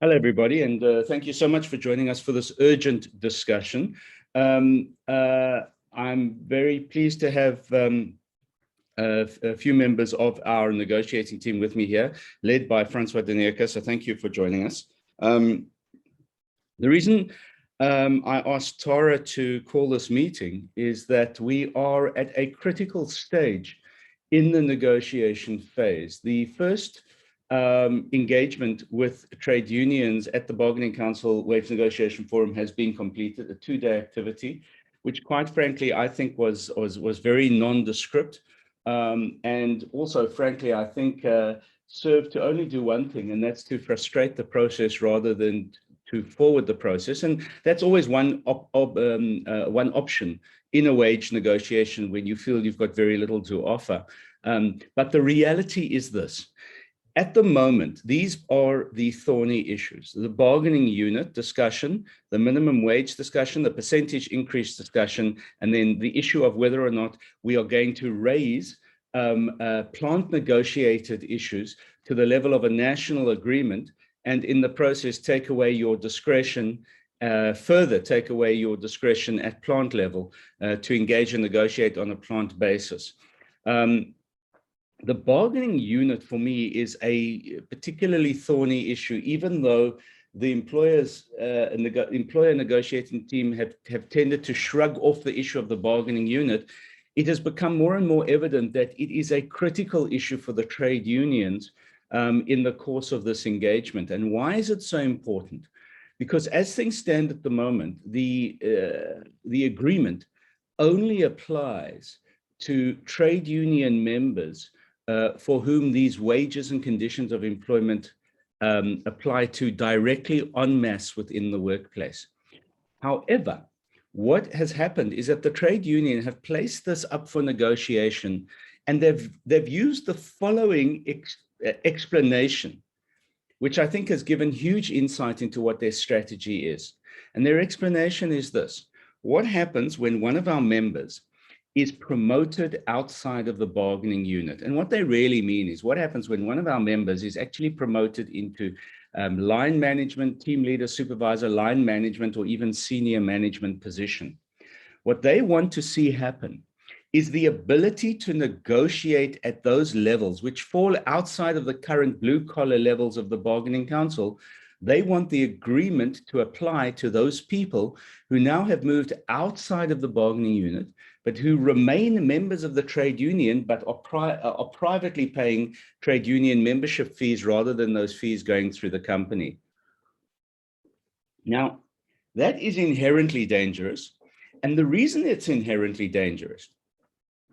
Hello, everybody, and thank you so much for joining us for this urgent discussion. Um, uh, I'm very pleased to have a few members of our negotiating team with me here, led by Francois Deneerke, so thank you for joining us. The reason I asked Tara to call this meeting is that we are at a critical stage in the negotiation phase. The first engagement with trade unions at the Bargaining Council Wage Negotiation Forum has been completed, a two-day activity, which quite frankly, I think was very nondescript. And also, frankly, I think served to only do one thing, and that's to frustrate the process rather than to forward the process. And that's always one option in a wage negotiation when you feel you've got very little to offer. But the reality is this. At the moment, these are the thorny issues: the bargaining unit discussion, the minimum wage discussion, the percentage increase discussion, and then the issue of whether or not we are going to raise plant negotiated issues to the level of a national agreement, and in the process take away your discretion, further take away your discretion at plant level to engage and negotiate on a plant basis. The bargaining unit for me is a particularly thorny issue, even though the employer negotiating team have tended to shrug off the issue of the bargaining unit. It has become more and more evident that it is a critical issue for the trade unions in the course of this engagement. And why is it so important? Because as things stand at the moment, the agreement only applies to trade union members for whom these wages and conditions of employment apply to directly en masse within the workplace. However, what has happened is that the trade union have placed this up for negotiation, and they've used the following explanation, which I think has given huge insight into what their strategy is. And their explanation is this: what happens when one of our members is promoted outside of the bargaining unit? And what they really mean is what happens when one of our members is actually promoted into line management, team leader, supervisor, line management, or even senior management position. What they want to see happen is the ability to negotiate at those levels, which fall outside of the current blue-collar levels of the bargaining council. They want the agreement to apply to those people who now have moved outside of the bargaining unit, but who remain members of the trade union, but are privately paying trade union membership fees rather than those fees going through the company. Now, that is inherently dangerous. And the reason it's inherently dangerous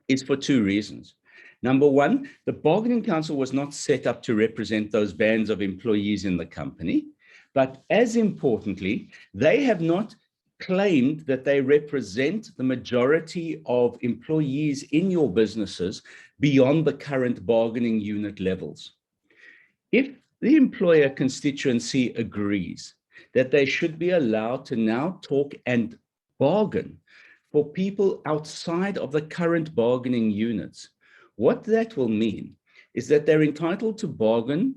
is for two reasons. Number one, the bargaining council was not set up to represent those bands of employees in the company. But as importantly, they have not claimed that they represent the majority of employees in your businesses beyond the current bargaining unit levels. If the employer constituency agrees that they should be allowed to now talk and bargain for people outside of the current bargaining units, what that will mean is that they're entitled to bargain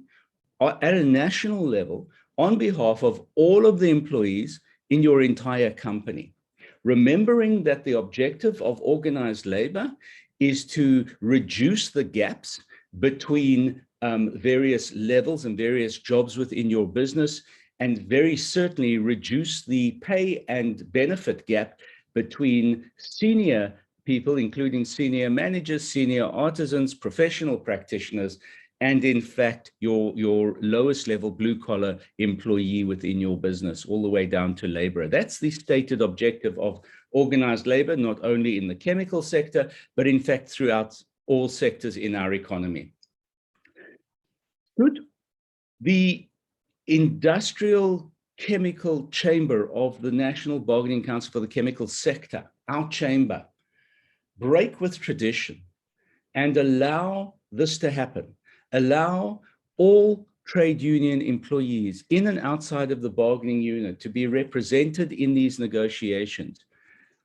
at a national level on behalf of all of the employees in your entire company. Remembering that the objective of organized labor is to reduce the gaps between various levels and various jobs within your business, and very certainly reduce the pay and benefit gap between senior people, including senior managers, senior artisans, professional practitioners, and in fact, your lowest level blue-collar employee within your business, all the way down to laborer. That's the stated objective of organized labor, not only in the chemical sector, but in fact, throughout all sectors in our economy. Should the industrial chemical chamber of the National Bargaining Council for the chemical sector, our chamber, break with tradition and allow this to happen, allow all trade union employees in and outside of the bargaining unit to be represented in these negotiations,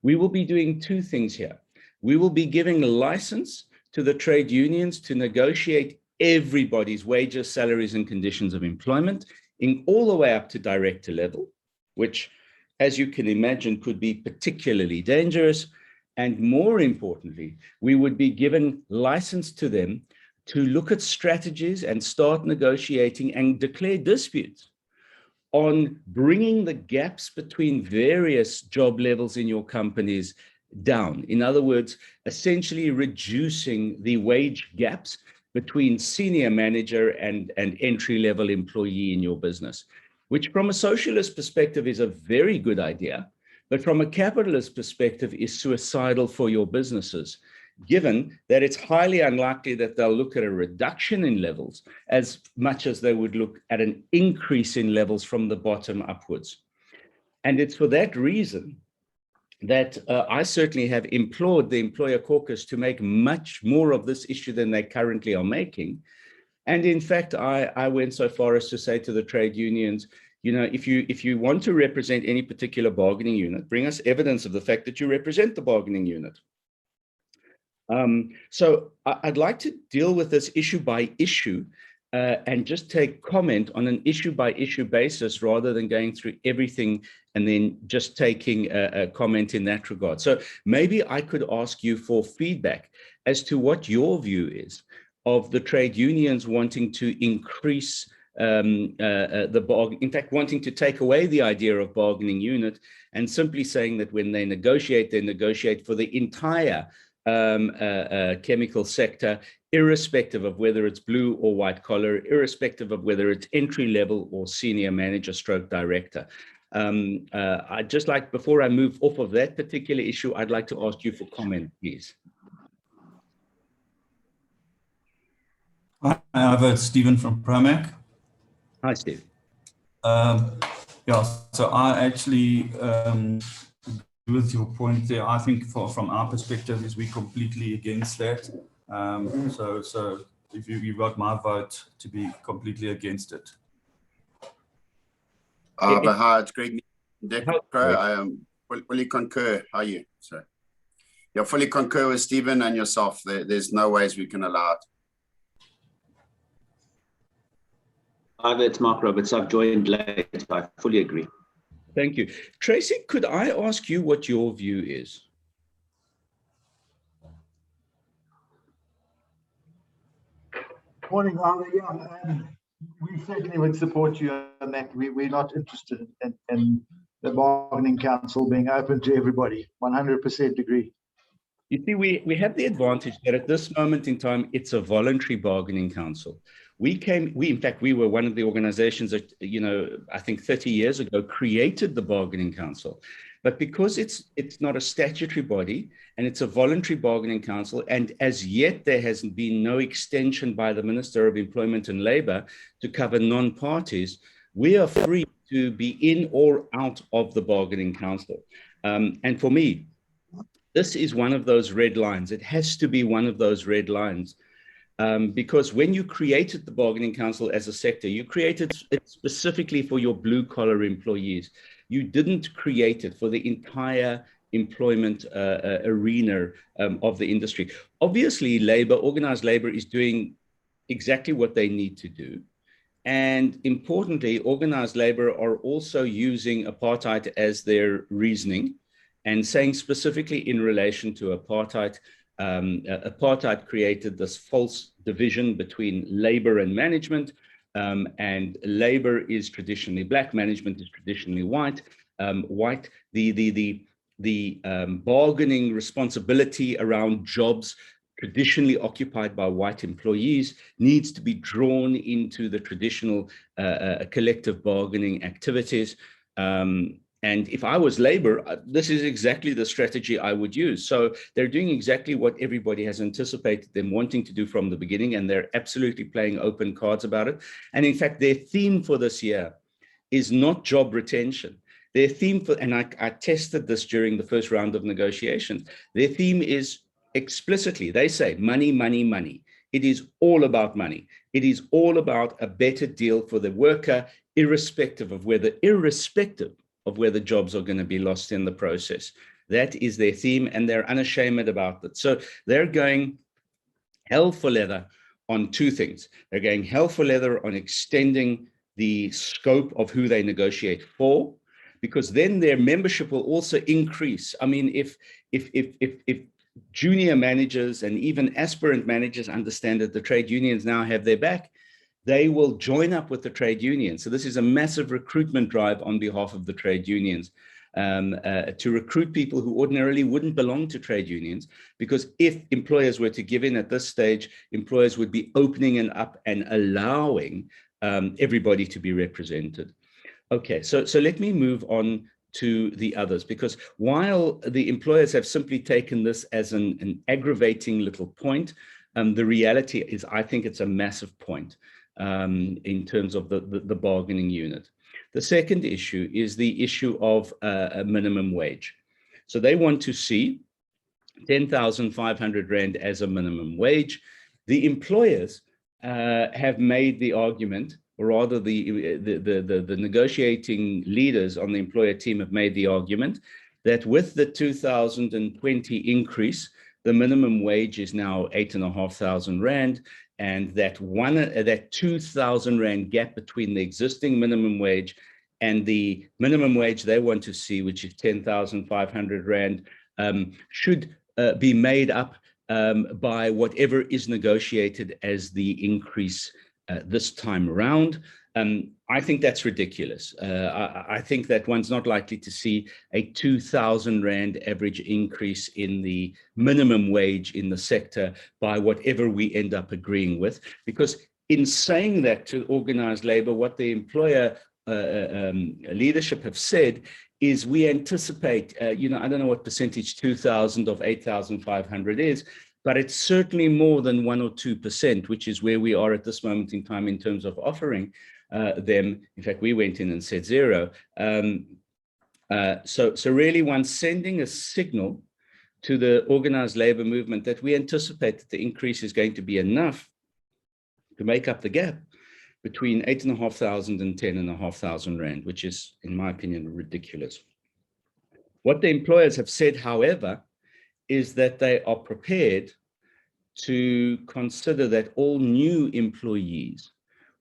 we will be doing two things here. We will be giving a license to the trade unions to negotiate everybody's wages, salaries, and conditions of employment in all the way up to director level, which, as you can imagine, could be particularly dangerous. And more importantly, we would be given license to them to look at strategies and start negotiating and declare disputes on bringing the gaps between various job levels in your companies down. In other words, essentially reducing the wage gaps between senior manager and entry-level employee in your business, which from a socialist perspective is a very good idea, but from a capitalist perspective is suicidal for your businesses, given that it's highly unlikely that they'll look at a reduction in levels as much as they would look at an increase in levels from the bottom upwards. And it's for that reason that I certainly have implored the employer caucus to make much more of this issue than they currently are making. And in fact, I went so far as to say to the trade unions, you know, if you want to represent any particular bargaining unit, bring us evidence of the fact that you represent the bargaining unit. So I'd like to deal with this issue by issue and just take comment on an issue by issue basis rather than going through everything and then just taking a comment in that regard. So maybe I could ask you for feedback as to what your view is of the trade unions wanting to increase the bargain, in fact, wanting to take away the idea of bargaining unit and simply saying that when they negotiate for the entire chemical sector, irrespective of whether it's blue or white collar, irrespective of whether it's entry level or senior manager stroke director. I'd just like, before I move off of that particular issue, I'd like to ask you for comment, please. Hi, I've Stephen from Promac. Hi, Steve. Yeah, so I actually with your point there, I think from our perspective is we're completely against that. So if you got my vote to be completely against it. But hi, it's Greg. I fully concur. How are you? So, yeah, fully concur with Stephen and yourself. There's no ways we can allow it. Hi, it's Mark Roberts. I've joined late. I fully agree. Thank you. Tracy, could I ask you what your view is? Morning, Arthur. Yeah, we certainly would support you on that. We're not interested in the bargaining council being open to everybody. 100% agree. You see, we have the advantage that at this moment in time, it's a voluntary bargaining council. In fact, we were one of the organizations that, you know, I think 30 years ago created the bargaining council. But because it's not a statutory body and it's a voluntary bargaining council, and as yet there has been no extension by the Minister of Employment and Labour to cover non-parties, we are free to be in or out of the bargaining council. And for me, this is one of those red lines. It has to be one of those red lines. Because when you created the bargaining council as a sector, you created it specifically for your blue collar employees. You didn't create it for the entire employment arena of the industry. Obviously, organized labor is doing exactly what they need to do. And importantly, organized labor are also using apartheid as their reasoning and saying specifically in relation to apartheid, apartheid created this false division between labor and management, and labor is traditionally black, management is traditionally white. The bargaining responsibility around jobs traditionally occupied by white employees needs to be drawn into the traditional collective bargaining activities. And if I was labor, this is exactly the strategy I would use. So they're doing exactly what everybody has anticipated them wanting to do from the beginning, and they're absolutely playing open cards about it. And in fact, their theme for this year is not job retention. Their theme for, and I tested this during the first round of negotiations, their theme is explicitly, they say money, money, money. It is all about money. It is all about a better deal for the worker, irrespective of whether jobs are going to be lost in the process. That is their theme, and they're unashamed about it. So they're going hell for leather on two things. They're going hell for leather on extending the scope of who they negotiate for, because then their membership will also increase. I mean, if junior managers and even aspirant managers understand that the trade unions now have their back, they will join up with the trade unions. So this is a massive recruitment drive on behalf of the trade unions to recruit people who ordinarily wouldn't belong to trade unions, because if employers were to give in at this stage, employers would be opening it up and allowing everybody to be represented. Okay, so let me move on to the others, because while the employers have simply taken this as an aggravating little point, the reality is I think it's a massive point in terms of the bargaining unit. The second issue is the issue of a minimum wage. So they want to see 10,500 Rand as a minimum wage. The employers have made the argument, or rather the negotiating leaders on the employer team have made the argument that with the 2020 increase, the minimum wage is now 8,500 Rand, and that 2,000 Rand gap between the existing minimum wage and the minimum wage they want to see, which is 10,500 Rand, should be made up by whatever is negotiated as the increase this time around. I think that's ridiculous. I think that one's not likely to see a 2,000 Rand average increase in the minimum wage in the sector by whatever we end up agreeing with, because in saying that to organized labor, what the employer leadership have said is we anticipate, I don't know what percentage 2,000 of 8,500 is, but it's certainly more than 1 or 2%, which is where we are at this moment in time in terms of offering them. In fact, we went in and said 0. So really one's sending a signal to the organized labor movement that we anticipate that the increase is going to be enough to make up the gap between 8,500 and 10,500 Rand, which is, in my opinion, ridiculous. What the employers have said, however, is that they are prepared to consider that all new employees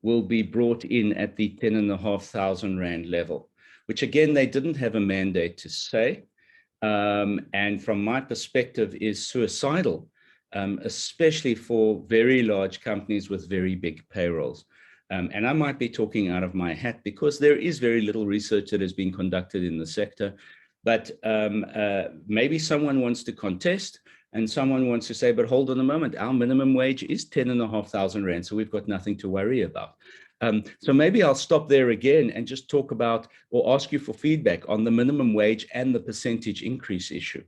will be brought in at the 10,500 Rand level, which again, they didn't have a mandate to say. And from my perspective is suicidal, especially for very large companies with very big payrolls. And I might be talking out of my hat because there is very little research that has been conducted in the sector, but maybe someone wants to contest and someone wants to say, but hold on a moment, our minimum wage is 10,500 Rand, so we've got nothing to worry about. So maybe I'll stop there again and just talk about or ask you for feedback on the minimum wage and the percentage increase issue.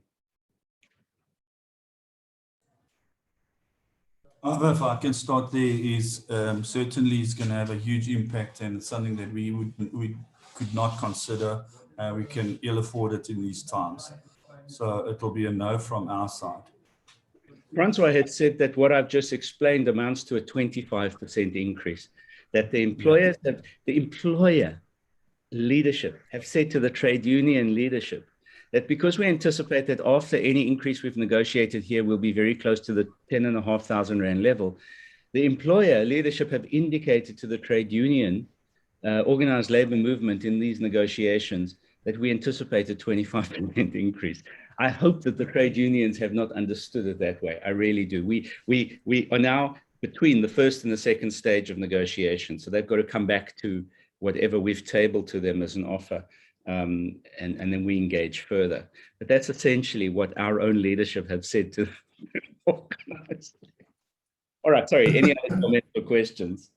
If I can start there, is certainly it's going to have a huge impact, and it's something that we could not consider. We can ill afford it in these times. So it will be a no from our side. Francois had said that what I've just explained amounts to a 25% increase, that the employers have, the employer leadership have said to the trade union leadership that because we anticipate that after any increase we've negotiated here, we'll be very close to the 10,500 Rand level. The employer leadership have indicated to the trade union organized labor movement in these negotiations that we anticipate a 25% increase. I hope that the trade unions have not understood it that way. I really do. We are now between the first and the second stage of negotiation. So they've got to come back to whatever we've tabled to them as an offer, and then we engage further. But that's essentially what our own leadership have said to organize. All right, sorry, any other comments or questions?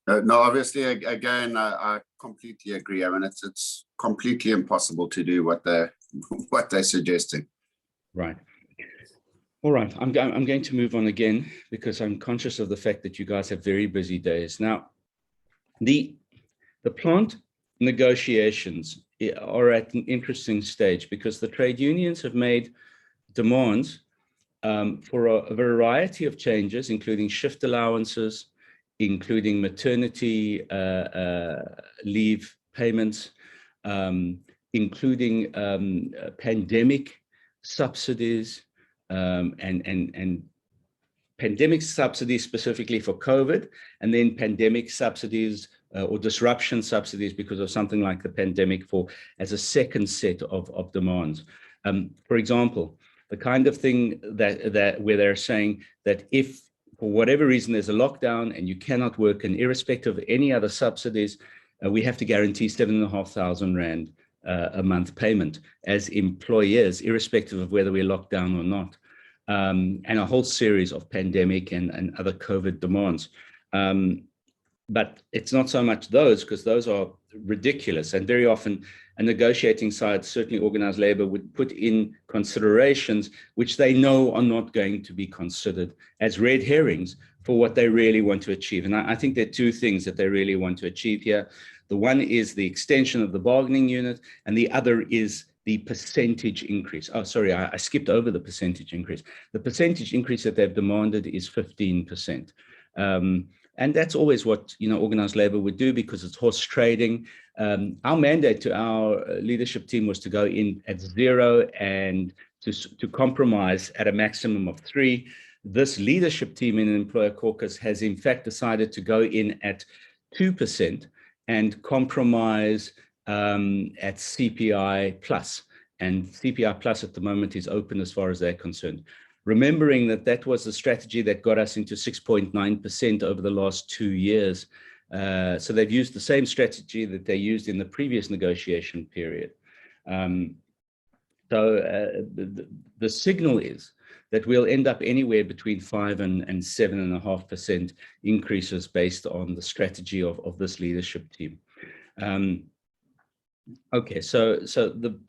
No, obviously, again, I completely agree. I mean, it's completely impossible to do what they're suggesting. Right. All right. I'm going to move on again because I'm conscious of the fact that you guys have very busy days. Now, the plant negotiations are at an interesting stage because the trade unions have made demands for a variety of changes, including shift allowances, including maternity leave payments, including pandemic subsidies, and pandemic subsidies specifically for COVID, and then pandemic subsidies or disruption subsidies because of something like the pandemic as a second set of demands. For example, the kind of thing that where they're saying that if for whatever reason there's a lockdown and you cannot work, and irrespective of any other subsidies, we have to guarantee 7,500 Rand a month payment as employers, irrespective of whether we're locked down or not, and a whole series of pandemic and other COVID demands. But it's not so much those, because those are ridiculous. And very often a negotiating side, certainly organized labor, would put in considerations which they know are not going to be considered as red herrings for what they really want to achieve. And I think there are two things that they really want to achieve here. The one is the extension of the bargaining unit, and the other is the percentage increase. Oh, sorry, I skipped over the percentage increase. The percentage increase that they've demanded is 15%. And that's always what, you know, organized labor would do, because it's horse trading. Our mandate to our leadership team was to go in at 0 and to compromise at a maximum of 3. This leadership team in an employer caucus has in fact decided to go in at 2% and compromise at CPI plus. And CPI plus at the moment is open as far as they're concerned. Remembering that that was the strategy that got us into 6.9% over the last 2 years. So they've used the same strategy that they used in the previous negotiation period. The signal is that we'll end up anywhere between 5 and 7.5% increases based on the strategy of this leadership team. Okay, so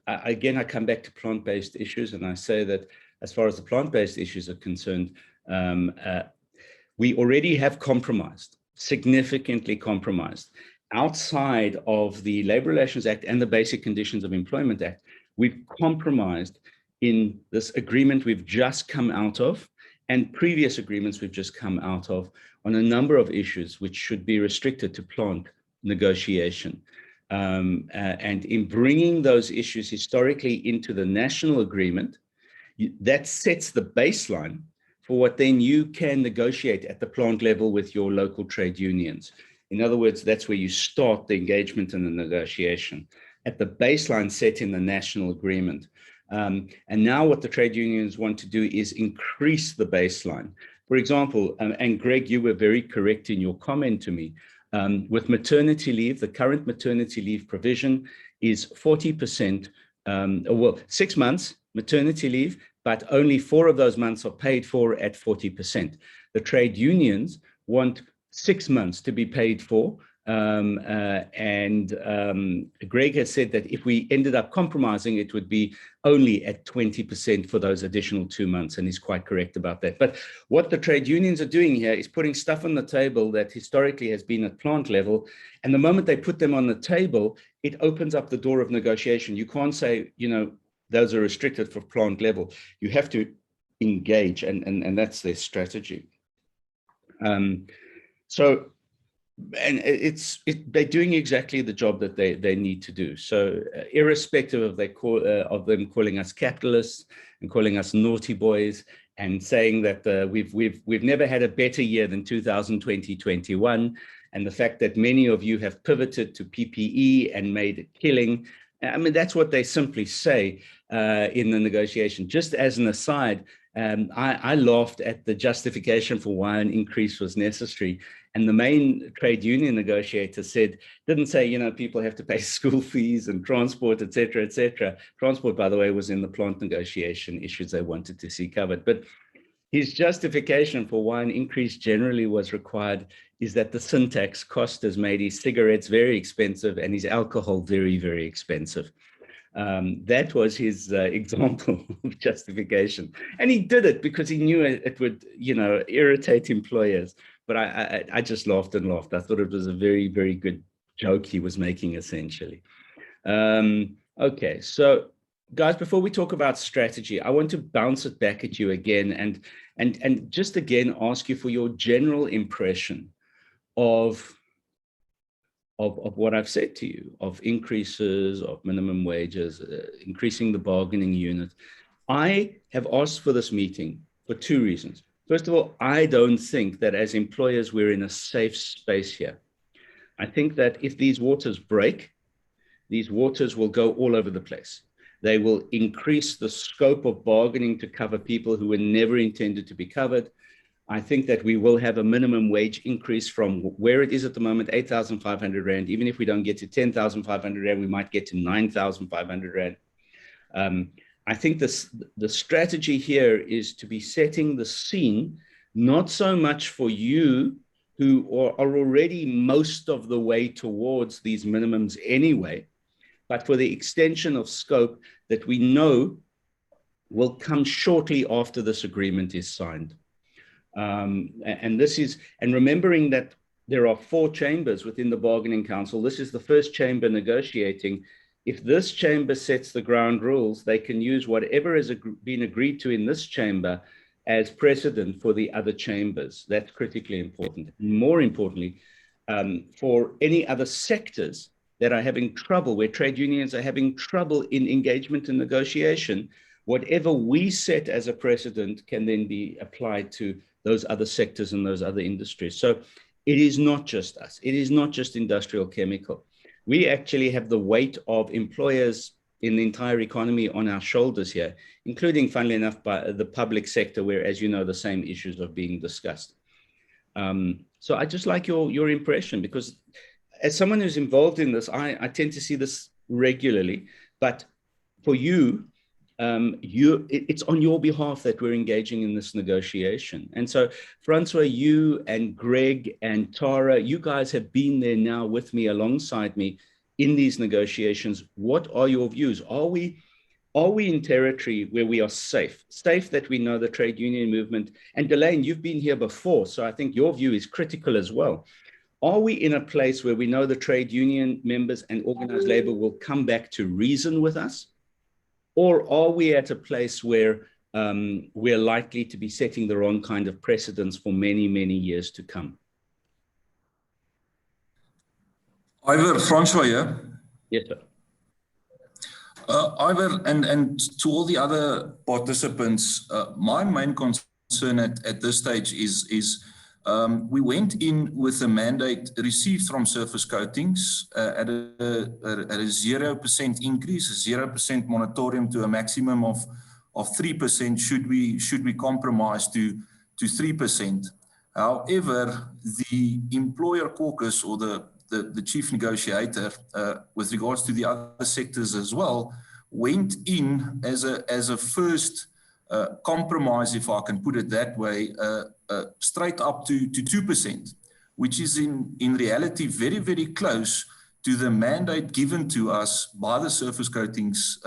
again, I come back to plant-based issues, and I say that as far as the plant-based issues are concerned, we already have compromised, significantly compromised. Outside of the Labour Relations Act and the Basic Conditions of Employment Act, we've compromised in this agreement we've just come out of, and previous agreements we've just come out of, on a number of issues which should be restricted to plant negotiation. And in bringing those issues historically into the national agreement, that sets the baseline for what then you can negotiate at the plant level with your local trade unions. In other words, that's where you start the engagement and the negotiation at the baseline set in the national agreement. And now what the trade unions want to do is increase the baseline. For example, and Greg, you were very correct in your comment to me, with maternity leave, the current maternity leave provision is 40%, well, 6 months maternity leave, but only 4 of those months are paid for at 40%. The trade unions want 6 months to be paid for. Greg has said that if we ended up compromising, it would be only at 20% for those additional 2 months, and he's quite correct about that. But what the trade unions are doing here is putting stuff on the table that historically has been at plant level, and the moment they put them on the table, it opens up the door of negotiation. You can't say, you know, those are restricted for plant level. You have to engage, and that's their strategy. They're doing exactly the job that they need to do. So irrespective of them calling us capitalists and calling us naughty boys and saying that we've never had a better year than 2020-21, and the fact that many of you have pivoted to PPE and made a killing. I mean, that's what they simply say in the negotiation. Just as an aside, I laughed at the justification for why an increase was necessary. And the main trade union negotiator didn't say, you know, people have to pay school fees and transport, et cetera, et cetera. Transport, by the way, was in the plant negotiation issues they wanted to see covered. But his justification for why an increase generally was required is that the sin tax cost has made his cigarettes very expensive and his alcohol very, very expensive. That was his example of justification. And he did it because he knew it would, you know, irritate employers. But I just laughed and laughed. I thought it was a very, very good joke he was making, essentially. Okay, so guys, before we talk about strategy, I want to bounce it back at you again and just again ask you for your general impression of what I've said to you, of increases, of minimum wages, increasing the bargaining unit. I have asked for this meeting for 2 reasons. First of all, I don't think that as employers we're in a safe space here. I think that if these waters break, these waters will go all over the place. They will increase the scope of bargaining to cover people who were never intended to be covered. I think that we will have a minimum wage increase from where it is at the moment, 8,500 Rand. Even if we don't get to 10,500 Rand, we might get to 9,500 Rand. I think the strategy here is to be setting the scene, not so much for you who are already most of the way towards these minimums anyway, but for the extension of scope that we know will come shortly after this agreement is signed. And remembering that there are 4 chambers within the bargaining council, this is the first chamber negotiating. If this chamber sets the ground rules, they can use whatever has been agreed to in this chamber as precedent for the other chambers. That's critically important. More importantly, for any other sectors that are having trouble, where trade unions are having trouble in engagement and negotiation, whatever we set as a precedent can then be applied to those other sectors and those other industries. So it is not just us. It is not just industrial chemical. We actually have the weight of employers in the entire economy on our shoulders here, including, funnily enough, by the public sector, where, as you know, the same issues are being discussed. So I just like your impression, because as someone who's involved in this, I tend to see this regularly. But for you, it's on your behalf that we're engaging in this negotiation. And so, Francois, you and Greg and Tara, you guys have been there now with me, alongside me in these negotiations. What are your views? Are we in territory where we are safe that we know the trade union movement? And Delane, you've been here before, so I think your view is critical as well. Are we in a place where we know the trade union members and organized labor will come back to reason with us? Or are we at a place where we're likely to be setting the wrong kind of precedents for many, many years to come? Iver, Francois here. Yes, sir. Iver, and to all the other participants, my main concern at this stage is we went in with a mandate received from surface coatings at a 0% increase, a 0% moratorium to a maximum of 3% should we compromise to 3%. However, the employer caucus, or the chief negotiator, with regards to the other sectors as well, went in as a first compromise, if I can put it that way, straight up to 2%, which is in reality very, very close to the mandate given to us by the surface coatings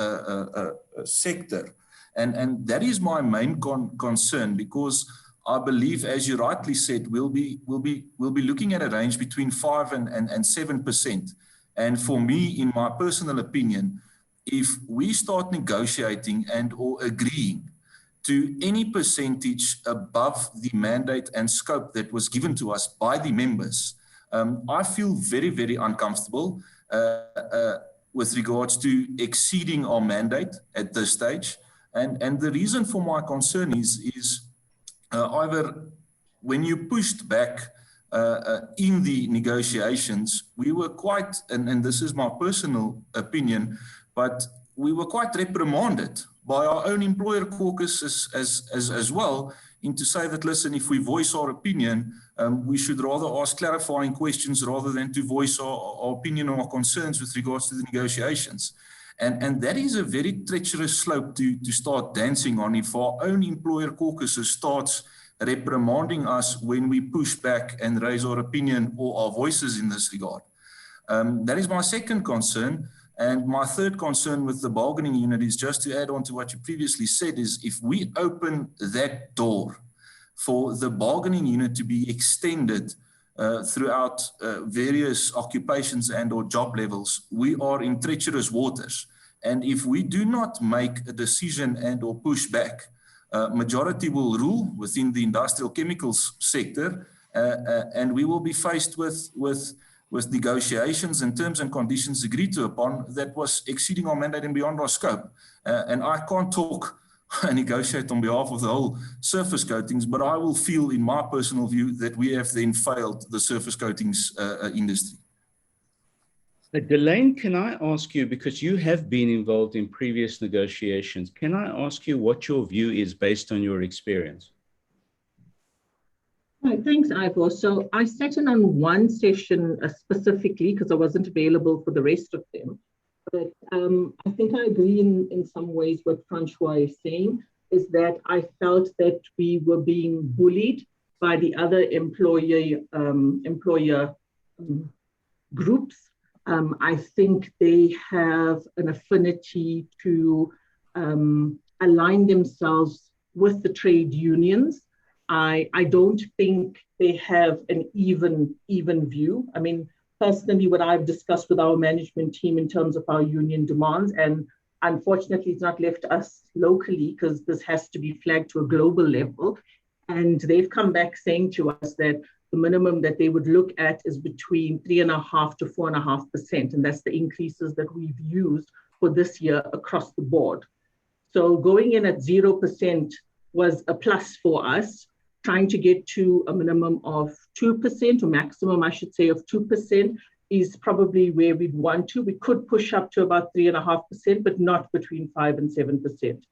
sector. And that is my main concern, because I believe, as you rightly said, we'll be looking at a range between 5 and 7%. And for me, in my personal opinion, if we start negotiating and or agreeing to any percentage above the mandate and scope that was given to us by the members, I feel very, very uncomfortable with regards to exceeding our mandate at this stage. And the reason for my concern is either when you pushed back in the negotiations, we were quite, and this is my personal opinion, but we were quite reprimanded by our own employer caucus as well, in to say that, listen, if we voice our opinion, we should rather ask clarifying questions rather than to voice our opinion or our concerns with regards to the negotiations. And that is a very treacherous slope to start dancing on if our own employer caucus starts reprimanding us when we push back and raise our opinion or our voices in this regard. That is my second concern. And my third concern with the bargaining unit is, just to add on to what you previously said, is if we open that door for the bargaining unit to be extended throughout various occupations and or job levels, we are in treacherous waters. And if we do not make a decision and or push back, majority will rule within the industrial chemicals sector, and we will be faced with negotiations and terms and conditions agreed to upon that was exceeding our mandate and beyond our scope. And I can't talk negotiate on behalf of the whole surface coatings, but I will feel, in my personal view, that we have then failed the surface coatings industry. Delane, can I ask you, because you have been involved in previous negotiations, can I ask you what your view is based on your experience? Right, thanks, Ivor. So I sat in on one session specifically because I wasn't available for the rest of them. But I think I agree in some ways what Francois is saying, is that I felt that we were being bullied by the other employer groups. I think they have an affinity to align themselves with the trade unions. I don't think they have an even view. I mean, personally, what I've discussed with our management team in terms of our union demands, and unfortunately, it's not left us locally because this has to be flagged to a global level. And they've come back saying to us that the minimum that they would look at is between 3.5% to 4.5%. And that's the increases that we've used for this year across the board. So going in at 0% was a plus for us. Trying to get to a minimum of 2%, or maximum, I should say, of 2% is probably where we'd want to. We could push up to about 3.5%, but not between 5% and 7%.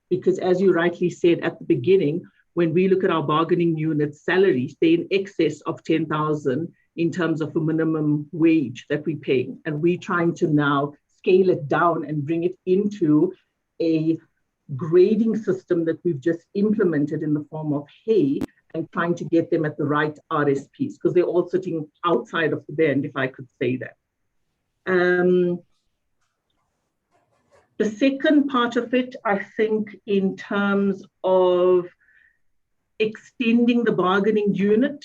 Because as you rightly said at the beginning, when we look at our bargaining unit salaries, they're in excess of 10,000 in terms of a minimum wage that we're paying. And we're trying to now scale it down and bring it into a grading system that we've just implemented in the form of hay, and trying to get them at the right RSPs, because they're all sitting outside of the band, if I could say that. The second part of it, I think, in terms of extending the bargaining unit,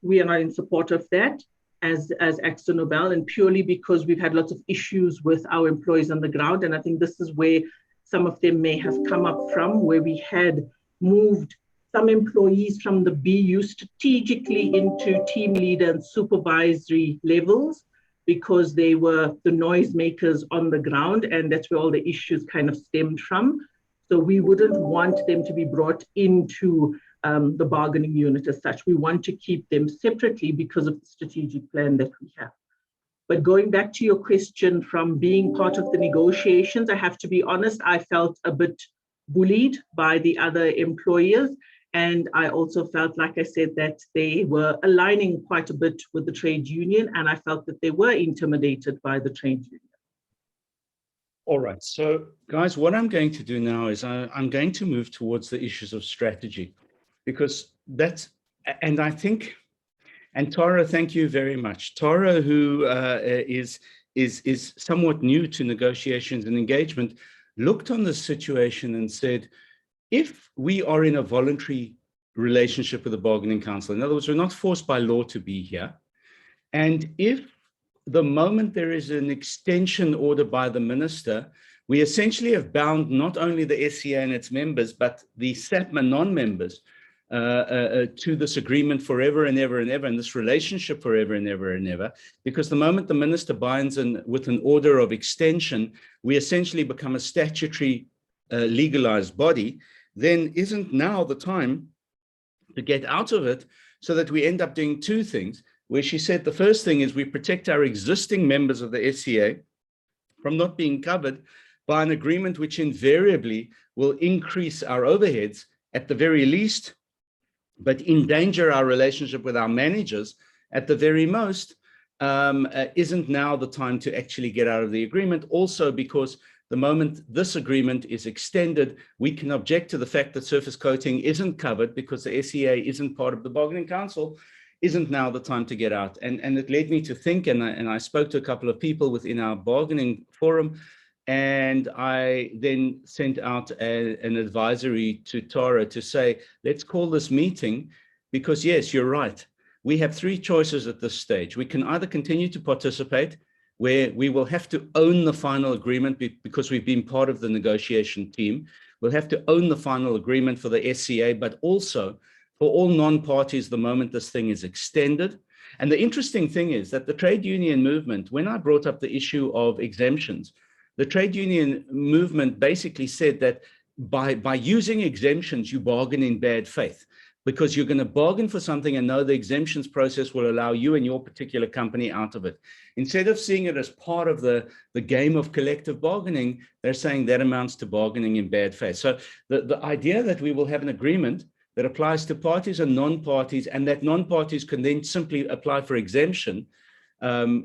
we are not in support of that as Axel Nobel, and purely because we've had lots of issues with our employees on the ground. And I think this is where some of them may have come up from, where we had moved some employees from the BU strategically into team leader and supervisory levels, because they were the noisemakers on the ground, and that's where all the issues kind of stemmed from. So we wouldn't want them to be brought into the bargaining unit as such. We want to keep them separately because of the strategic plan that we have. But going back to your question from being part of the negotiations, I have to be honest, I felt a bit bullied by the other employers. And I also felt, like I said, that they were aligning quite a bit with the trade union, and I felt that they were intimidated by the trade union. All right, so guys, what I'm going to do now is I'm going to move towards the issues of strategy, because that's, and I think, and Tara, thank you very much. Tara, who is somewhat new to negotiations and engagement, looked on the situation and said, if we are in a voluntary relationship with the bargaining council, in other words, we're not forced by law to be here, and if the moment there is an extension order by the minister, we essentially have bound not only the Scea and its members, but the SAPMA non-members to this agreement forever and ever and ever, and this relationship forever and ever and ever, because the moment the minister binds in with an order of extension, we essentially become a statutory legalized body. Then isn't now the time to get out of it, so that we end up doing two things, where she said the first thing is we protect our existing members of the Scea from not being covered by an agreement which invariably will increase our overheads at the very least, but endanger our relationship with our managers at the very most. Isn't now the time to actually get out of the agreement? Also, because the moment this agreement is extended, we can object to the fact that surface coating isn't covered because the Scea isn't part of the bargaining council. Isn't now the time to get out? And it led me to think, and I spoke to a couple of people within our bargaining forum, and I then sent out an advisory to Tara to say, let's call this meeting, because yes, you're right. We have three choices at this stage. We can either continue to participate, where we will have to own the final agreement because we've been part of the negotiation team. We'll have to own the final agreement for the Scea, but also for all non-parties the moment this thing is extended. And the interesting thing is that the trade union movement, when I brought up the issue of exemptions, the trade union movement basically said that by using exemptions, you bargain in bad faith, because you're going to bargain for something and know the exemptions process will allow you and your particular company out of it. Instead of seeing it as part of the game of collective bargaining, they're saying that amounts to bargaining in bad faith. So the idea that we will have an agreement that applies to parties and non-parties, and that non-parties can then simply apply for exemption,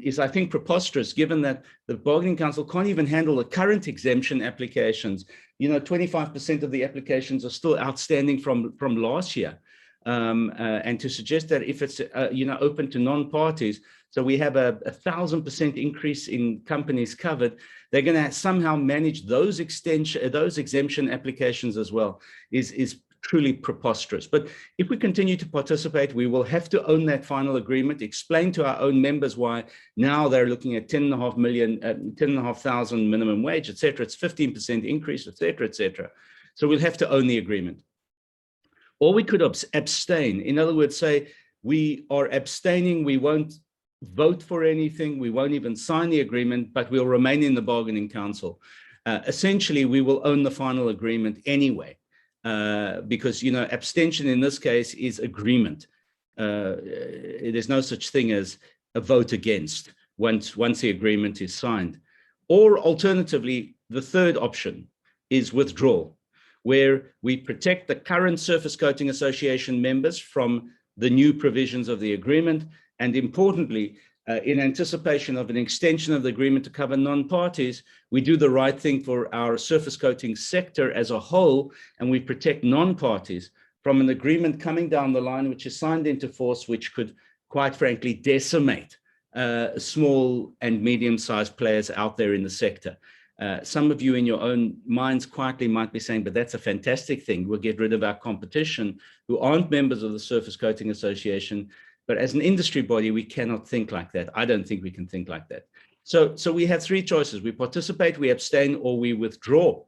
is, I think, preposterous, given that the Bargaining Council can't even handle the current exemption applications. 25% of the applications are still outstanding from last year. And to suggest that if it's, open to non-parties, so we have a 1,000% increase in companies covered, they're going to somehow manage those exemption applications as well, is truly preposterous. But if we continue to participate, we will have to own that final agreement, explain to our own members why now they're looking at 10,500 minimum wage, et cetera. It's 15% increase, et cetera, et cetera. So we'll have to own the agreement. Or we could abstain. In other words, say we are abstaining, we won't vote for anything, we won't even sign the agreement, but we'll remain in the bargaining council. Essentially, we will own the final agreement anyway. Because, abstention in this case is agreement. There's no such thing as a vote against once the agreement is signed. Or alternatively, the third option is withdrawal, where we protect the current Surface Coating Association members from the new provisions of the agreement. And importantly, in anticipation of an extension of the agreement to cover non-parties, we do the right thing for our surface coating sector as a whole, and we protect non-parties from an agreement coming down the line, which is signed into force, which could, quite frankly, decimate small and medium-sized players out there in the sector. Some of you in your own minds quietly might be saying, but that's a fantastic thing. We'll get rid of our competition who aren't members of the Surface Coating Association. But as an industry body, we cannot think like that. I don't think we can think like that. So we have three choices. We participate, we abstain, or we withdraw.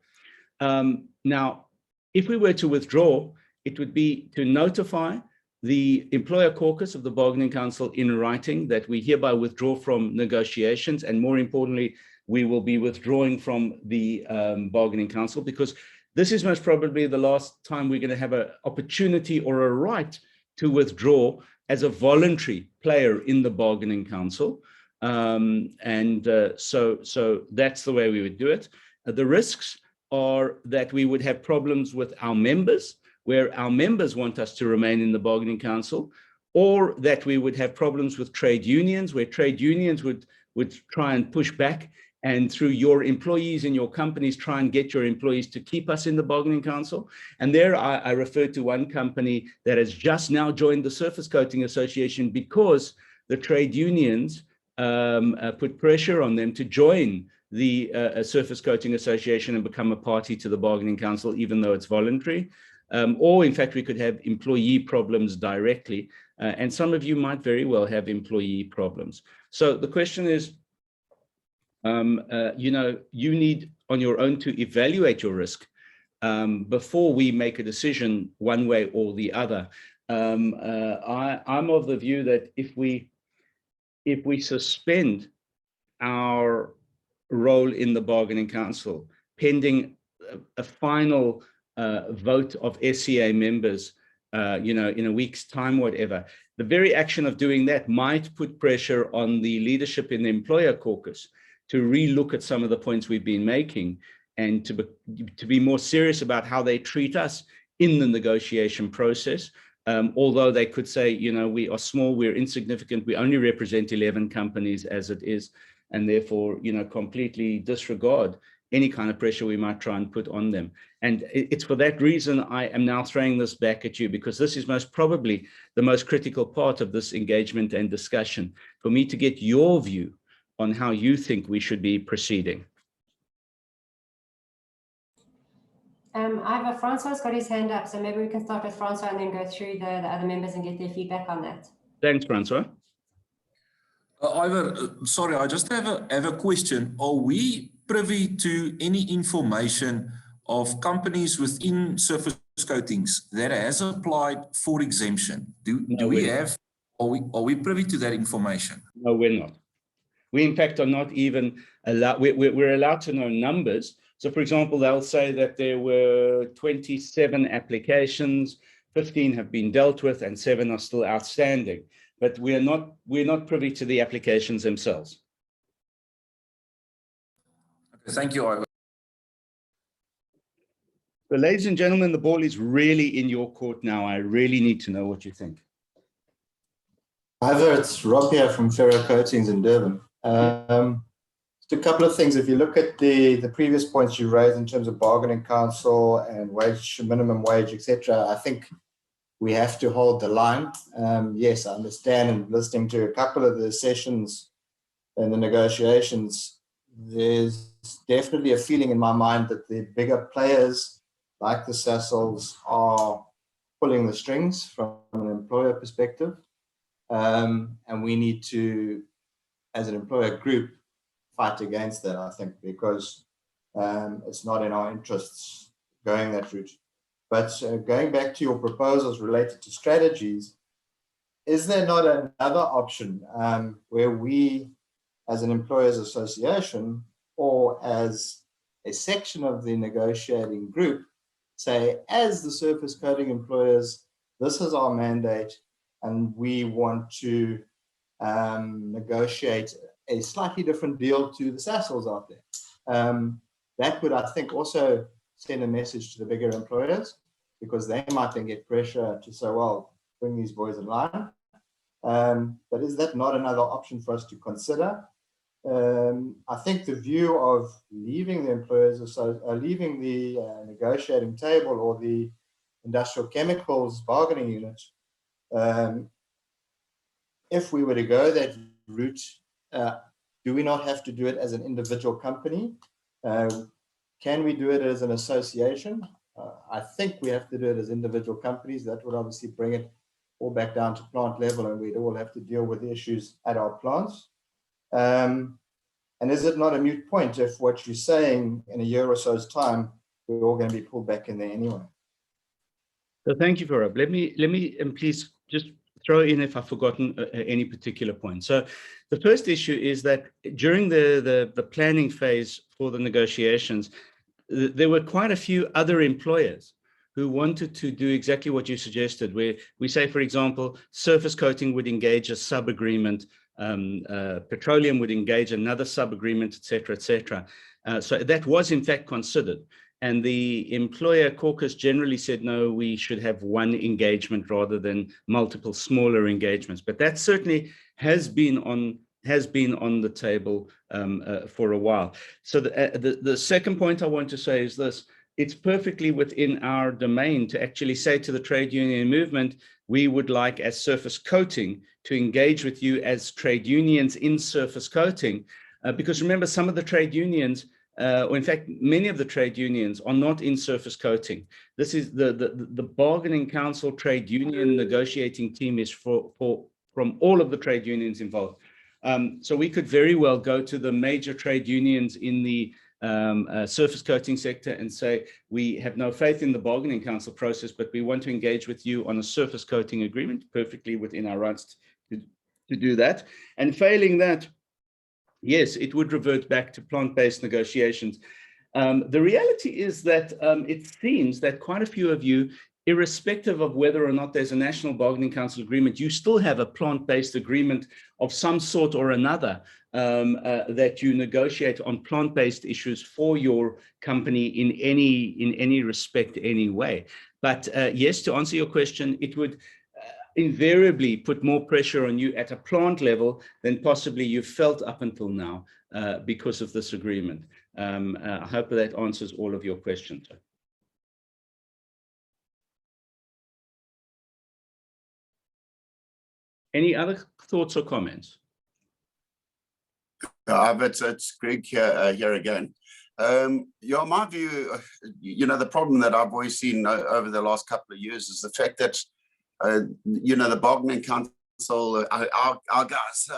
Now, if we were to withdraw, it would be to notify the employer caucus of the Bargaining Council in writing that we hereby withdraw from negotiations. And more importantly, we will be withdrawing from the Bargaining Council, because this is most probably the last time we're going to have an opportunity or a right to withdraw as a voluntary player in the Bargaining Council. So that's the way we would do it. The risks are that we would have problems with our members, where our members want us to remain in the Bargaining Council, or that we would have problems with trade unions, where trade unions would try and push back, and through your employees in your companies, try and get your employees to keep us in the Bargaining Council. And there I refer to one company that has just now joined the Surface Coating Association because the trade unions put pressure on them to join the Surface Coating Association and become a party to the Bargaining Council, even though it's voluntary. Or in fact, we could have employee problems directly. And some of you might very well have employee problems. So the question is, you need on your own to evaluate your risk before we make a decision one way or the other. I'm of the view that if we suspend our role in the Bargaining Council pending a final vote of SCA members, in a week's time, whatever, the very action of doing that might put pressure on the leadership in the employer caucus to relook at some of the points we've been making, and to be more serious about how they treat us in the negotiation process. Although they could say, we are small, we're insignificant, we only represent 11 companies as it is, and therefore, completely disregard any kind of pressure we might try and put on them. And it's for that reason I am now throwing this back at you, because this is most probably the most critical part of this engagement and discussion, for me to get your view on how you think we should be proceeding. Ivor, Francois got his hand up, so maybe we can start with Francois and then go through the other members and get their feedback on that. Thanks, Francois. Ivor, sorry, I just have a question. Are we privy to any information of companies within surface coatings that has applied for exemption? Are we privy to that information? No, we're not. We, in fact, are not even allowed, we're allowed to know numbers. So for example, they'll say that there were 27 applications, 15 have been dealt with and 7 are still outstanding, but we're not privy to the applications themselves. Okay, thank you, Ivor. So ladies and gentlemen, the ball is really in your court now. I really need to know what you think. Ivor, it's Rob here from Ferro Coatings in Durban. Just a couple of things. If you look at the previous points you raised in terms of bargaining council and wage, minimum wage, etc., I think we have to hold the line. Yes, I understand, and listening to a couple of the sessions and the negotiations, there's definitely a feeling in my mind that the bigger players like the Sasols are pulling the strings from an employer perspective. And we need to, as an employer group, fight against that, I think, because it's not in our interests going that route. But going back to your proposals related to strategies, is there not another option where we, as an employers association or as a section of the negotiating group, say, as the surface coating employers, this is our mandate, and we want to negotiate a slightly different deal to the Sasols out there. That would, I think, also send a message to the bigger employers, because they might then get pressure to say, well, bring these boys in line. But is that not another option for us to consider? I think the view of leaving the employers, leaving the negotiating table or the industrial chemicals bargaining unit, if we were to go that route, do we not have to do it as an individual company? Can we do it as an association? I think we have to do it as individual companies. That would obviously bring it all back down to plant level, and we'd all have to deal with the issues at our plants. And is it not a moot point if what you're saying in a year or so's time, we're all going to be pulled back in there anyway? So thank you, Rob. Let me please just throw in if I've forgotten any particular point. So the first issue is that during the planning phase for the negotiations, there were quite a few other employers who wanted to do exactly what you suggested, where we say, for example, surface coating would engage a sub-agreement, petroleum would engage another sub-agreement, et cetera, et cetera. So that was in fact considered. And the employer caucus generally said, no, we should have one engagement rather than multiple smaller engagements. But that certainly has been on the table for a while. So the second point I want to say is this: it's perfectly within our domain to actually say to the trade union movement, we would like, as surface coating, to engage with you as trade unions in surface coating, because remember, some of the trade unions, or in fact, many of the trade unions are not in surface coating. This is the bargaining council trade union negotiating team is from all of the trade unions involved. So we could very well go to the major trade unions in the surface coating sector and say, we have no faith in the bargaining council process, but we want to engage with you on a surface coating agreement, perfectly within our rights to do that. And failing that, yes, it would revert back to plant-based negotiations. The reality is that it seems that quite a few of you, irrespective of whether or not there's a National Bargaining Council agreement, you still have a plant-based agreement of some sort or another that you negotiate on plant-based issues for your company in any respect, any way. But yes, to answer your question, it would invariably put more pressure on you at a plant level than possibly you felt up until now because of this agreement. I hope that answers all of your questions. Any other thoughts or comments? It's Greg here again. Yeah, my view, the problem that I've always seen over the last couple of years is the fact that, the bargaining council, our guys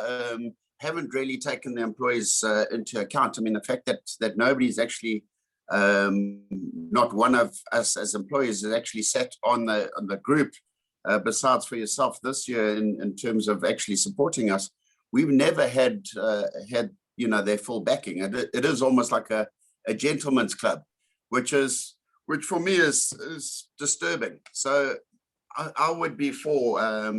haven't really taken the employees into account. I mean, the fact that nobody's actually, not one of us as employees has actually sat on the group, besides for yourself this year in terms of actually supporting us. We've never had their full backing. It is almost like a a gentleman's club, which for me is disturbing. So I would be for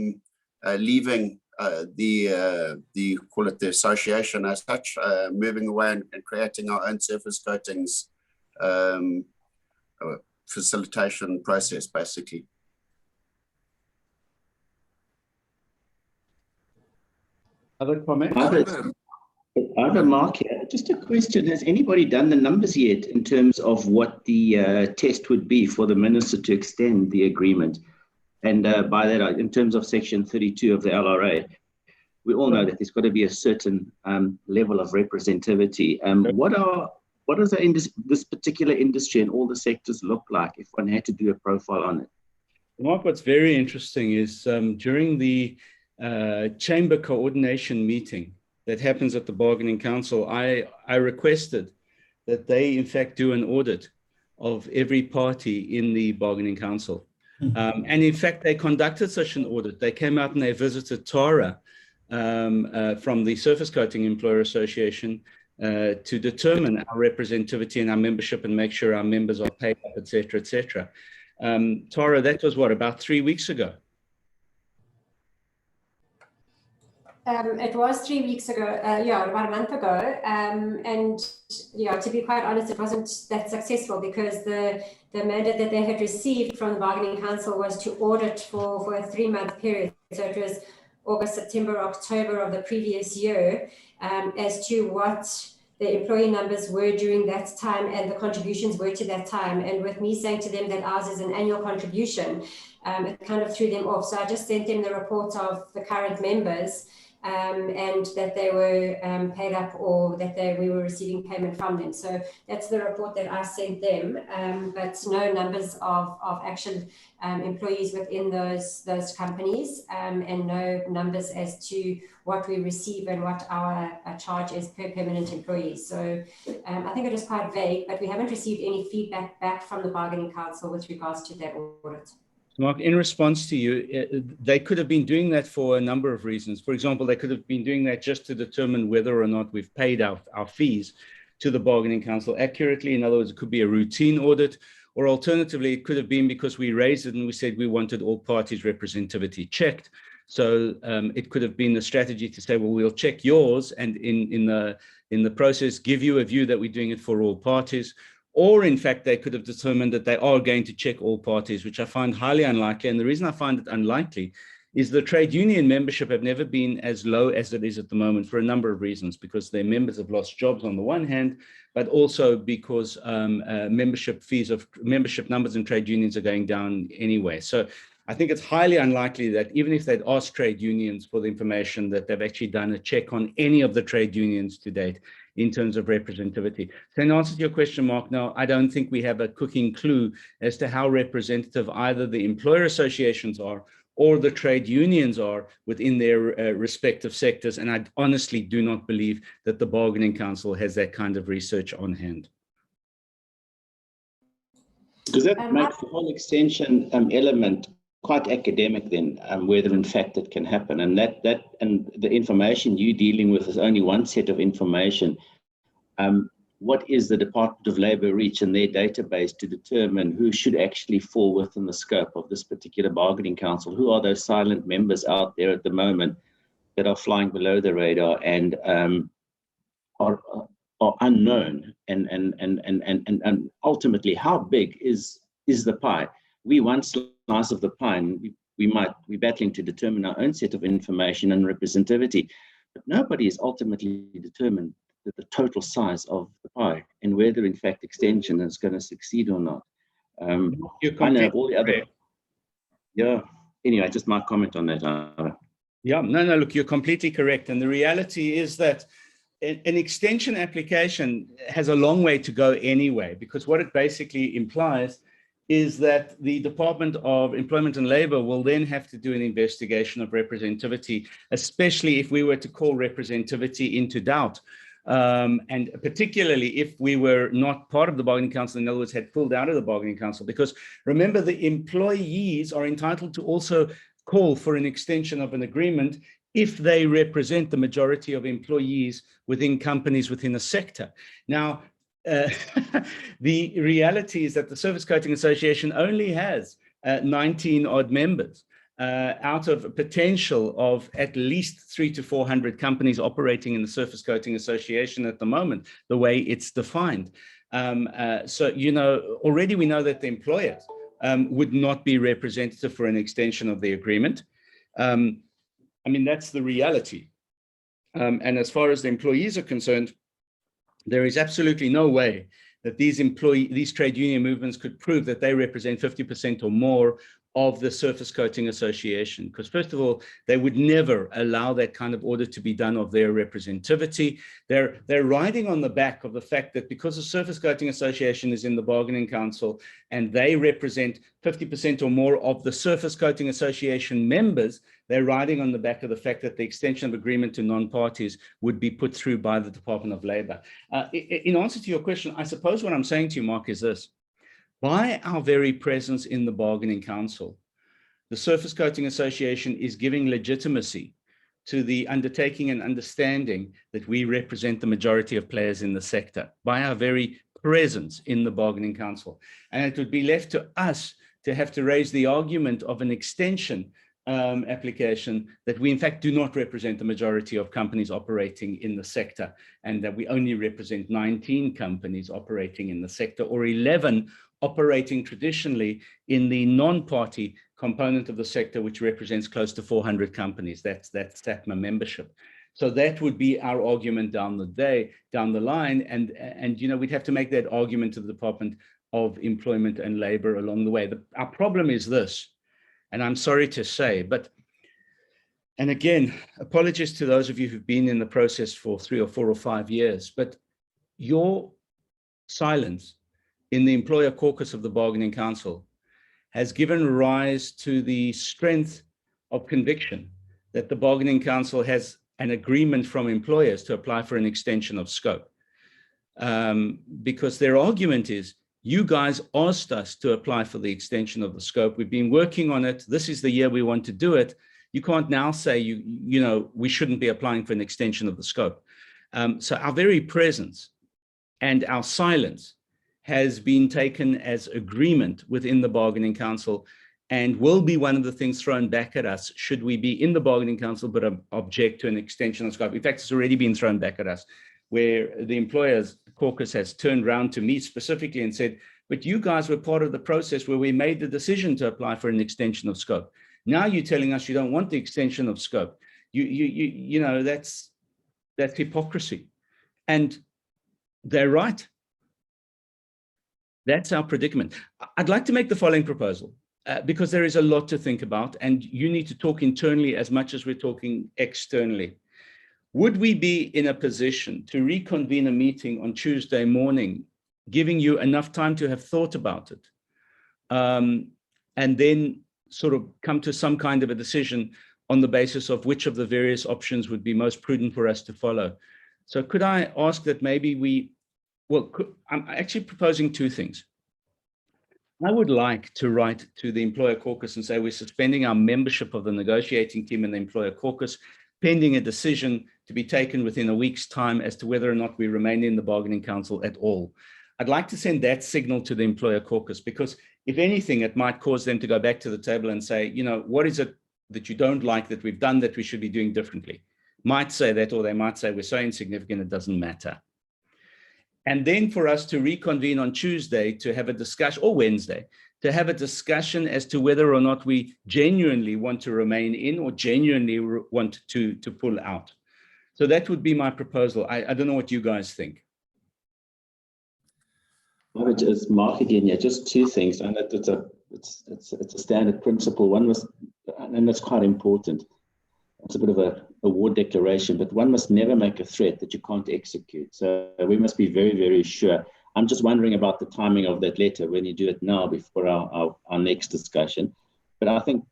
leaving the call it the association as such, moving away and creating our own surface coatings facilitation process, basically. Other comments? I have a mark here. Just a question. Has anybody done the numbers yet in terms of what the test would be for the minister to extend the agreement? And by that, in terms of section 32 of the LRA, we all know that there's got to be a certain level of representativity. What does this particular industry and all the sectors look like if one had to do a profile on it? Mark, what's very interesting is during the chamber coordination meeting that happens at the Bargaining Council, I requested that they in fact do an audit of every party in the Bargaining Council. And in fact, they conducted such an audit. They came out and they visited Tara from the Surface Coating Employer Association to determine our representativity and our membership and make sure our members are paid up, et cetera, et cetera. Tara, that was what, about 3 weeks ago? It was 3 weeks ago, yeah, about a month ago. And yeah, to be quite honest, it wasn't that successful because the mandate that they had received from the Bargaining Council was to audit for a 3-month period. So it was August, September, October of the previous year as to what the employee numbers were during that time and the contributions were to that time. And with me saying to them that ours is an annual contribution, it kind of threw them off. So I just sent them the report of the current members and that they were paid up or that we were receiving payment from them. So that's the report that I sent them, but no numbers of actual employees within those companies and no numbers as to what we receive and what our charge is per permanent employee. So I think it is quite vague, but we haven't received any feedback back from the Bargaining Council with regards to that audit. Mark, in response to you, they could have been doing that for a number of reasons. For example, they could have been doing that just to determine whether or not we've paid our fees to the Bargaining Council accurately. In other words, it could be a routine audit, or alternatively, it could have been because we raised it and we said we wanted all parties' representativity checked. So it could have been the strategy to say, well, we'll check yours and in the process, give you a view that we're doing it for all parties. Or in fact, they could have determined that they are going to check all parties, which I find highly unlikely. And the reason I find it unlikely is the trade union membership have never been as low as it is at the moment for a number of reasons, because their members have lost jobs on the one hand, but also because membership numbers in trade unions are going down anyway. So I think it's highly unlikely that even if they'd asked trade unions for the information, that they've actually done a check on any of the trade unions to date in terms of representativity. So in answer to your question, Mark, no, I don't think we have a cooking clue as to how representative either the employer associations are or the trade unions are within their respective sectors. And I honestly do not believe that the Bargaining Council has that kind of research on hand. Does that make the whole extension element quite academic then, whether in fact it can happen? And and the information you're dealing with is only one set of information. What is the Department of Labour reach in their database to determine who should actually fall within the scope of this particular Bargaining Council? Who are those silent members out there at the moment that are flying below the radar and are unknown? And ultimately, how big is the pie? We one slice of the pie, and we might be battling to determine our own set of information and representativity, but nobody is ultimately determined the total size of the pie and whether in fact extension is going to succeed or not. I know all the other, yeah, anyway, just my comment on that. Yeah, no, look, you're completely correct. And the reality is that an extension application has a long way to go anyway, because what it basically implies is that the Department of Employment and Labour will then have to do an investigation of representativity, especially if we were to call representativity into doubt. And particularly if we were not part of the Bargaining Council, in other words, had pulled out of the Bargaining Council, because remember, the employees are entitled to also call for an extension of an agreement if they represent the majority of employees within companies within a sector. Now, the reality is that the Surface Coating Association only has 19 odd members out of a potential of at least 300 to 400 companies operating in the Surface Coating Association at the moment, the way it's defined. So, you know, already we know that the employers would not be representative for an extension of the agreement. I mean, that's the reality. And as far as the employees are concerned, there is absolutely no way that these trade union movements could prove that they represent 50% or more of the Surface Coating Association, because first of all, they would never allow that kind of audit to be done of their representativity. They're riding on the back of the fact that because the Surface Coating Association is in the bargaining council and they represent 50% or more of the Surface Coating Association members, they're riding on the back of the fact that the extension of agreement to non-parties would be put through by the Department of Labor. In answer to your question, I suppose what I'm saying to you, Mark, is this. By our very presence in the bargaining council, the Surface Coating Association is giving legitimacy to the undertaking and understanding that we represent the majority of players in the sector by our very presence in the bargaining council. And it would be left to us to have to raise the argument of an extension application that we in fact do not represent the majority of companies operating in the sector, and that we only represent 19 companies operating in the sector, or 11 operating traditionally in the non-party component of the sector, which represents close to 400 companies. That's SATMA membership. So that would be our argument down the line. And you know, we'd have to make that argument to the Department of Employment and Labor along the way. Our problem is this, and I'm sorry to say, but, and again, apologies to those of you who've been in the process for 3 or 4 or 5 years, but your silence in the employer caucus of the bargaining council has given rise to the strength of conviction that the bargaining council has an agreement from employers to apply for an extension of scope. Because their argument is, you guys asked us to apply for the extension of the scope. We've been working on it. This is the year we want to do it. You can't now say, you know, we shouldn't be applying for an extension of the scope. So our very presence and our silence has been taken as agreement within the bargaining council, and will be one of the things thrown back at us should we be in the bargaining council but object to an extension of scope. In fact, it's already been thrown back at us, where the employers caucus has turned around to me specifically and said, but you guys were part of the process where we made the decision to apply for an extension of scope. Now you're telling us you don't want the extension of scope. You know, that's hypocrisy. And they're right. That's our predicament. I'd like to make the following proposal, because there is a lot to think about, and you need to talk internally as much as we're talking externally. Would we be in a position to reconvene a meeting on Tuesday morning, giving you enough time to have thought about it, and then sort of come to some kind of a decision on the basis of which of the various options would be most prudent for us to follow? So could I ask that maybe I'm actually proposing 2 things. I would like to write to the employer caucus and say we're suspending our membership of the negotiating team in the employer caucus, pending a decision to be taken within a week's time as to whether or not we remain in the bargaining council at all. I'd like to send that signal to the employer caucus, because if anything, it might cause them to go back to the table and say, you know, what is it that you don't like that we've done that we should be doing differently? Might say that, or they might say we're so insignificant it doesn't matter. And then for us to reconvene on Tuesday to have a discussion, or Wednesday, to have a discussion as to whether or not we genuinely want to remain in or genuinely want to pull out. So that would be my proposal. I don't know what you guys think. As Mark again, yeah, just 2 things, and it's a standard principle. One was, and that's quite important. It's a bit of a war declaration, but one must never make a threat that you can't execute. So we must be very, very sure. I'm just wondering about the timing of that letter, when you do it now before our next discussion. But I think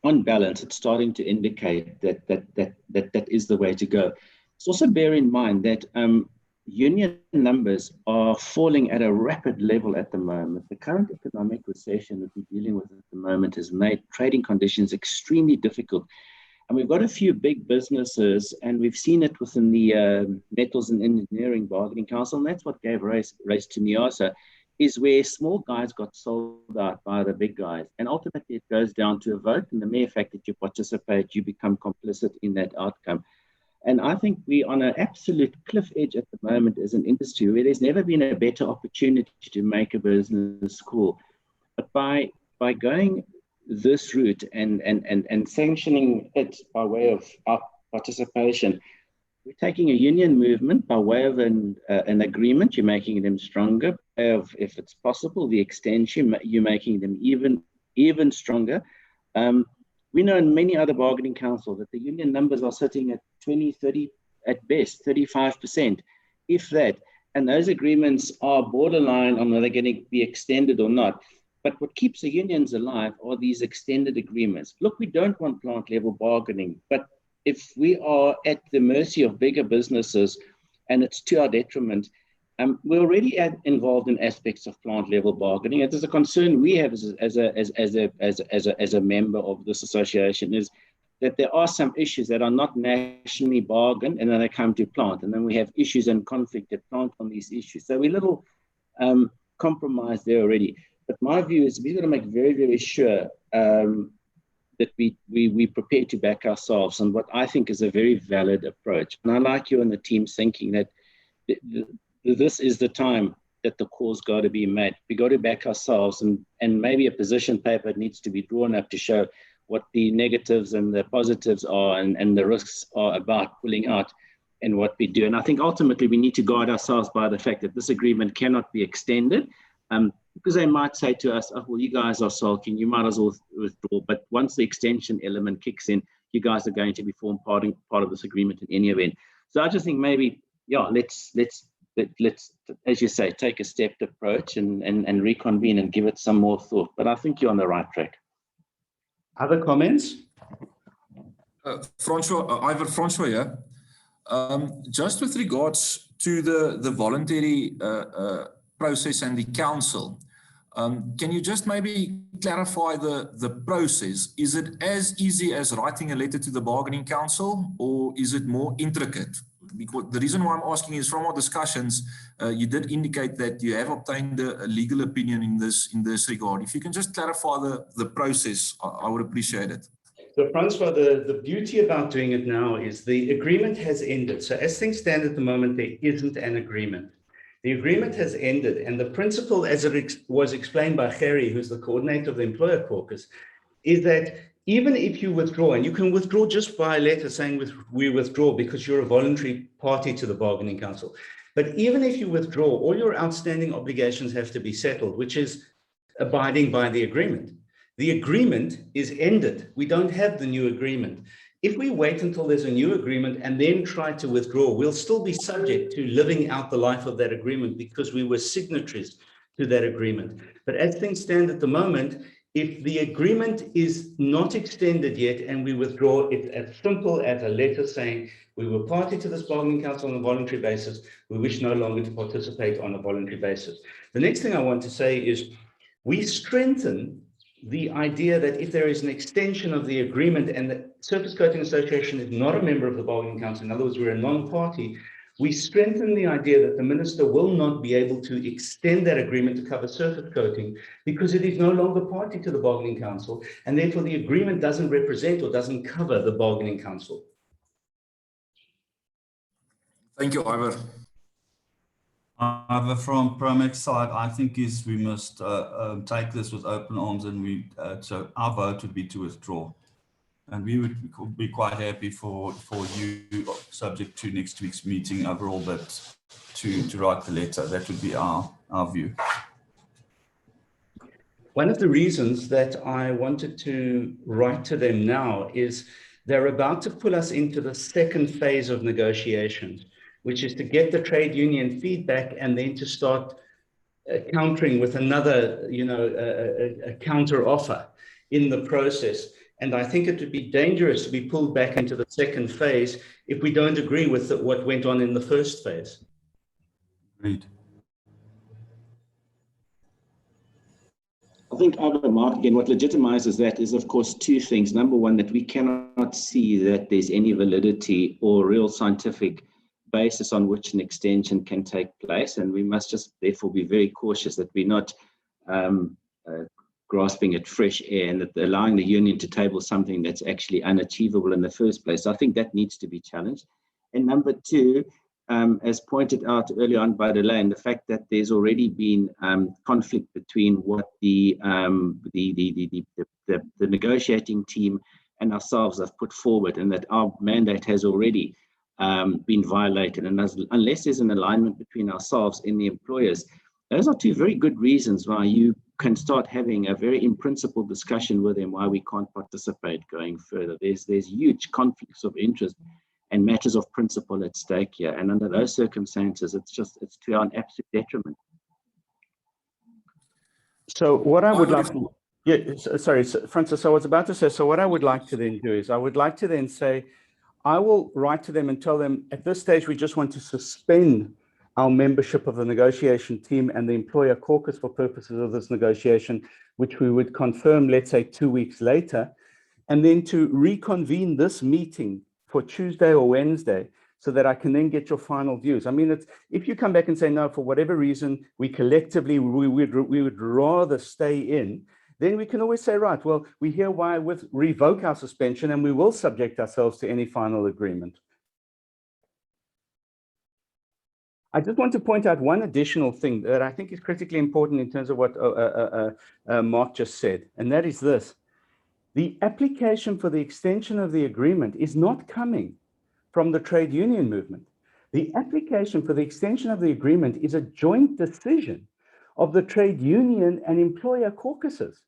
on balance, it's starting to indicate that is the way to go. So also bear in mind that union numbers are falling at a rapid level at the moment. The current economic recession that we're dealing with at the moment has made trading conditions extremely difficult. And we've got a few big businesses, and we've seen it within the Metals and Engineering Bargaining Council, and that's what gave race to NIASA, is where small guys got sold out by the big guys. And ultimately, it goes down to a vote, and the mere fact that you participate, you become complicit in that outcome. And I think we're on an absolute cliff edge at the moment as an industry where there's never been a better opportunity to make a business cool. But by going this route and sanctioning it by way of our participation, we're taking a union movement by way of an agreement. You're making them stronger. If it's possible, the extension, you're making them even stronger. We know in many other bargaining councils that the union numbers are sitting at 20, 30, at best, 35%, if that. And those agreements are borderline on whether they're going to be extended or not. But what keeps the unions alive are these extended agreements. Look, we don't want plant level bargaining, but if we are at the mercy of bigger businesses and it's to our detriment, we're already involved in aspects of plant level bargaining. It is a concern we have as a member of this association, is that there are some issues that are not nationally bargained, and then they come to plant, and then we have issues and conflict at plant on these issues. So we're a little compromised there already. But my view is we've got to make very, very sure that we prepare to back ourselves on what I think is a very valid approach. And I like you and the team thinking that this is the time that the call's got to be made. We got to back ourselves, and maybe a position paper needs to be drawn up to show what the negatives and the positives are and the risks are about pulling out and what we do. And I think ultimately we need to guide ourselves by the fact that this agreement cannot be extended, because they might say to us, oh, well, you guys are sulking, you might as well withdraw. But once the extension element kicks in, you guys are going to be formed part of this agreement in any event. So I just think maybe, yeah, let's, as you say, take a stepped approach and reconvene and give it some more thought. But I think you're on the right track. Other comments? Francois here. Just with regards to the voluntary process and the council, can you just maybe clarify the process? Is it as easy as writing a letter to the bargaining council, or is it more intricate? Because the reason why I'm asking is from our discussions, you did indicate that you have obtained a legal opinion in this regard. If you can just clarify the process, I would appreciate it. So Francois, the beauty about doing it now is the agreement has ended. So as things stand at the moment, there isn't an agreement. The agreement has ended, and the principle, as it was explained by Gerrie, who's the coordinator of the Employer Caucus, is that even if you withdraw, and you can withdraw just by a letter saying we withdraw because you're a voluntary party to the bargaining council, but even if you withdraw, all your outstanding obligations have to be settled, which is abiding by the agreement. The agreement is ended. We don't have the new agreement. If we wait until there's a new agreement and then try to withdraw, we'll still be subject to living out the life of that agreement because we were signatories to that agreement. But as things stand at the moment, if the agreement is not extended yet and we withdraw, it's as simple as a letter saying we were party to this bargaining council on a voluntary basis. We wish no longer to participate on a voluntary basis. The next thing I want to say is we strengthen the idea that if there is an extension of the agreement and the Surface Coating Association is not a member of the bargaining council, in other words, we're a non-party, we strengthen the idea that the minister will not be able to extend that agreement to cover surface coating because it is no longer party to the bargaining council, and therefore the agreement doesn't represent or doesn't cover the bargaining council. Thank you, Ivor. However, from Promex's side, I think we must take this with open arms, and so our vote would be to withdraw, and we would be quite happy for you, subject to next week's meeting overall, but to write the letter. That would be our view. One of the reasons that I wanted to write to them now is they're about to pull us into the second phase of negotiations, which is to get the trade union feedback and then to start countering with another, a counter offer in the process. And I think it would be dangerous to be pulled back into the second phase if we don't agree with what went on in the first phase. Agreed. I think, Mark, again, what legitimizes that is, of course, two things. Number one, that we cannot see that there's any validity or real scientific basis on which an extension can take place. And we must just therefore be very cautious that we're not grasping at fresh air and that allowing the union to table something that's actually unachievable in the first place. So I think that needs to be challenged. And number two, as pointed out early on by Delane, the fact that there's already been conflict between what the negotiating team and ourselves have put forward, and that our mandate has already been violated. And unless there's an alignment between ourselves and the employers, those are two very good reasons why you can start having a very in-principle discussion with them why we can't participate going further. There's huge conflicts of interest and matters of principle at stake here. And under those circumstances, it's to our absolute detriment. So what I would like to, sorry, Francis, I was about to say, so what I would like to then do is I would like to then say, I will write to them and tell them at this stage, we just want to suspend our membership of the negotiation team and the employer caucus for purposes of this negotiation, which we would confirm, let's say 2 weeks later, and then to reconvene this meeting for Tuesday or Wednesday so that I can then get your final views. I mean, if you come back and say, no, for whatever reason, we collectively, we would rather stay in, then we can always say, right, well, we hereby revoke our suspension and we will subject ourselves to any final agreement. I just want to point out one additional thing that I think is critically important in terms of what Mark just said, and that is this. The application for the extension of the agreement is not coming from the trade union movement. The application for the extension of the agreement is a joint decision of the trade union and employer caucuses.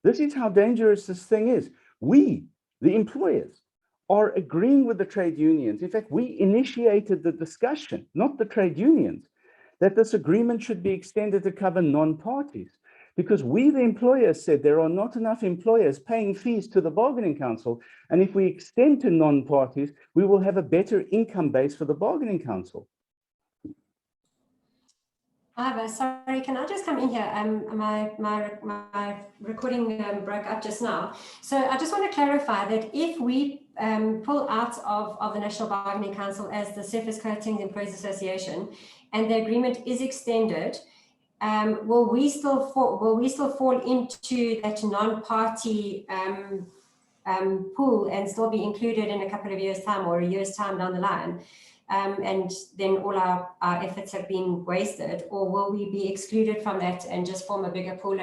This is how dangerous this thing is. We, the employers, are agreeing with the trade unions. In fact, we initiated the discussion, not the trade unions, that this agreement should be extended to cover non-parties. Because we, the employers, said there are not enough employers paying fees to the bargaining council. And if we extend to non-parties, we will have a better income base for the bargaining council. Sorry, can I just come in here? My recording broke up just now. So I just want to clarify that if we pull out of the National Bargaining Council as the Surface Coatings Employees Association and the agreement is extended, will we still fall into that non-party pool and still be included in a couple of years' time or a year's time down the line? And then all our efforts have been wasted, or will we be excluded from that and just form a bigger pool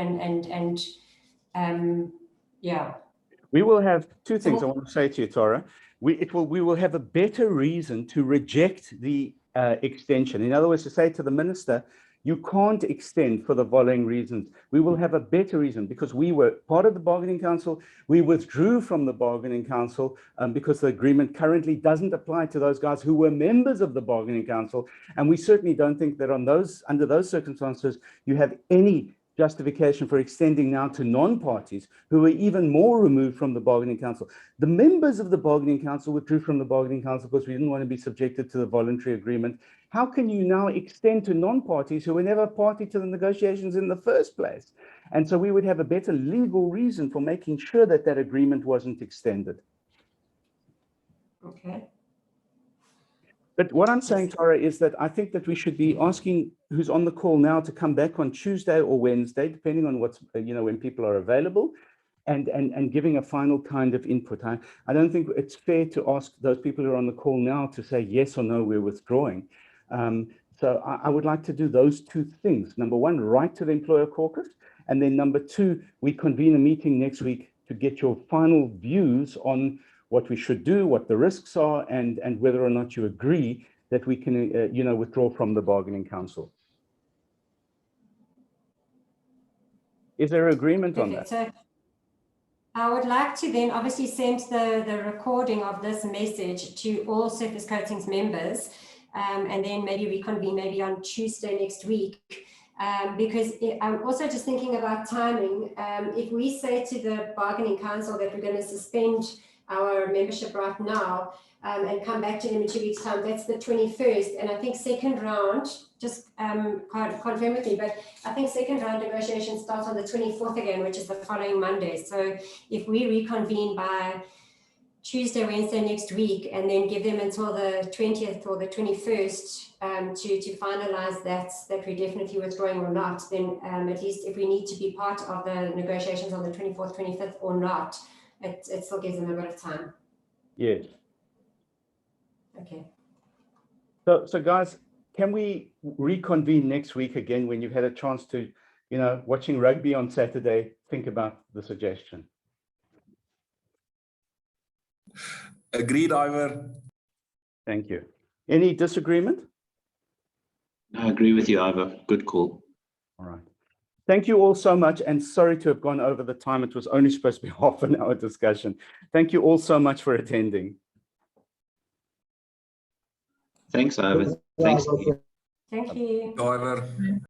yeah. We will have two things I want to say to you, Tara. We will have a better reason to reject the extension. In other words, to say to the minister, you can't extend for the following reasons. We will have a better reason because we were part of the bargaining council. We withdrew from the bargaining council because the agreement currently doesn't apply to those guys who were members of the bargaining council. And we certainly don't think that under those circumstances, you have any justification for extending now to non-parties who are even more removed from the bargaining council. The members of the bargaining council withdrew from the bargaining council because we didn't want to be subjected to the voluntary agreement. How can you now extend to non-parties who were never party to the negotiations in the first place? And so we would have a better legal reason for making sure that that agreement wasn't extended. Okay. But what I'm saying, Tara, is that I think that we should be asking who's on the call now to come back on Tuesday or Wednesday, depending on what's, when people are available, and giving a final kind of input. I don't think it's fair to ask those people who are on the call now to say yes or no, we're withdrawing. So I would like to do those two things. Number one, write to the employer caucus. And then number two, we convene a meeting next week to get your final views on what we should do, what the risks are, and whether or not you agree that we can, withdraw from the bargaining council. Is there agreement on that? So I would like to then obviously send the recording of this message to all Surface Coatings members, and then maybe reconvene maybe on Tuesday next week. Because I'm also just thinking about timing. If we say to the bargaining council that we're going to suspend our membership right now, and come back to them in 2 weeks' time. That's the 21st. And I think second round, just confirm with me, but I think second round negotiations starts on the 24th again, which is the following Monday. So if we reconvene by Tuesday, Wednesday next week, and then give them until the 20th or the 21st to finalize that we're definitely withdrawing or not, then at least if we need to be part of the negotiations on the 24th, 25th or not, it still gives them a bit of time. Yes. Okay. So guys, can we reconvene next week again when you've had a chance to, watching rugby on Saturday, think about the suggestion? Agreed, Ivor. Thank you. Any disagreement? I agree with you, Ivor. Good call. All right. Thank you all so much, and sorry to have gone over the time. It was only supposed to be half an hour discussion. Thank you all so much for attending. Thanks, Ivor. Thanks. Thank you. Ivor.